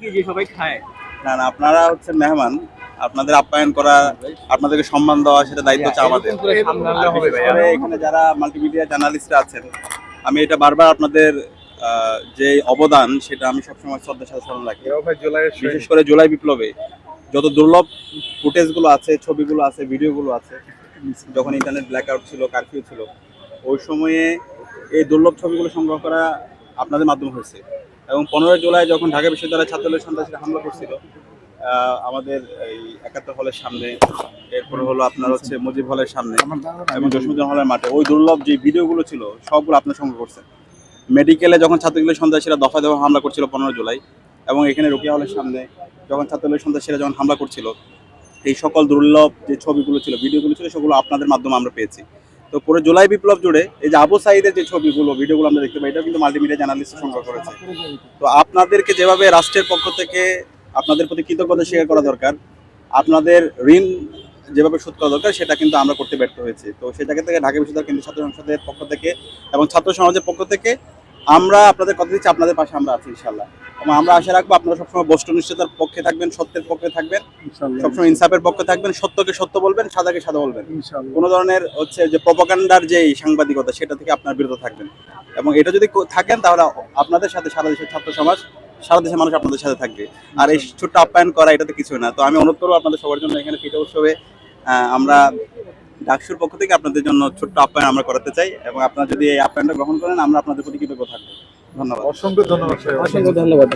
কি যে সবাই খায়? না না, আপনারা হচ্ছেন মেহমান, আপনাদের আপ্যায়ন করা, আপনাদেরকে সম্মান দেওয়া সেটা দায়িত্ব হচ্ছে আমাদের। আর বিশেষ করে এখানে যারা মাল্টিমিডিয়া জার্নালিস্টরা আছেন, আমি এটা বারবার আপনাদের যে অবদান সেটা আমি সবসময় শ্রদ্ধার সাথে স্মরণ রাখি। বিশেষ করে জুলাই বিপ্লবে যত দুর্লভ ফুটেজগুলো আছে, ছবিগুলো আছে, ভিডিওগুলো আছে, যখন ইন্টারনেট ব্ল্যাকআউট ছিল, কারফিউ ছিল, ওই সময়ে এই দুর্লভ ছবিগুলো সংগ্রহ করা আপনাদের মাধ্যমে হয়েছে। এবং 15 জুলাই যখন ঢাকা বিশ্ববিদ্যালয়ের ছাত্রলীগ সন্ত্রাসীরা হামলা করছিল আমাদের এই 71 হলের সামনে, এরপরে হলো আপনার হচ্ছে মুজিব হলের সামনে এবং জসীমউদ্দৌলা হলের মাঠে, ওই দুর্লভ যে ভিডিওগুলো ছিল সবগুলো আপনার সংগ্রহ করছেন। মেডিকেলে যখন ছাত্রলীগ সন্ত্রাসীরা দফায় দফায় হামলা করছিল 15 জুলাই, এবং এখানে রোকেয়া হলের সামনে যখন ছাত্রলীগ সন্ত্রাসীরা যখন হামলা করছিল, এই সকল দুর্লভ যে ছবিগুলো ছিল, ভিডিওগুলো ছিল, সেগুলো আপনাদের মাধ্যমে আমরা পেয়েছি। তো পুরো জুলাই বিপ্লব জুড়ে এই যে আবু সাঈদের যে ছবিগুলো, ভিডিওগুলো আমরা দেখতে পাই, এটা কিন্তু মাল্টিমিডিয়া জার্নালিস্ট সংগ্রহ করেছে। তো আপনাদেরকে যেভাবে রাষ্ট্রের পক্ষ থেকে আপনাদের প্রতি কৃতজ্ঞতা স্বীকার করা দরকার, আপনাদের ঋণ যেভাবে শোধ করা দরকার, সেটা কিন্তু আমরা করতে ব্যর্থ হয়েছি। তো সেই জায়গা থেকে ঢাকা বিশ্ববিদ্যালয় কেন্দ্রীয় ছাত্র সংসদের পক্ষ থেকে এবং ছাত্র সমাজের পক্ষ থেকে আমরা আপনাদের কথা দিচ্ছি, আপনাদের পাশে আমরা আছি ইনশাল্লাহ। এবং আমরা আশা রাখবো আপনারা সবসময় বস্তুনিষ্ঠতার পক্ষে থাকবেন, সত্যের পক্ষে থাকবেন, সবসময় ইনসাফের পক্ষে থাকবেন, সত্যকে সত্য বলবেন, সাদাকে সাদা বলবেন। কোনো ধরনের হচ্ছে যে প্রপাগান্ডার যে সাংবাদিকতা, সেটা থেকে আপনার বিরত থাকবেন। এবং এটা যদি থাকেন, তাহলে আপনাদের সাথে সারা দেশের ছাত্র সমাজ, সারা দেশের মানুষ আপনাদের সাথে থাকবে। আর এই ছোট্ট আপ্যায়ন করা, এটা তো কিছুই না। তো আমি অনুরোধ করবো আপনাদের সবার জন্য, এখানে পিঠা উৎসবে আমরা ডাকসুর পক্ষ থেকে আপনাদের জন্য ছোট্ট আপ্যায়ন আমরা করাতে চাই, এবং আপনারা যদি এই আপ্যায়নটা গ্রহণ করেন, আমরা আপনাদের প্রতি কৃতজ্ঞ থাকবো। ধন্যবাদ, অসংখ্য ধন্যবাদ। অসংখ্য ধন্যবাদ।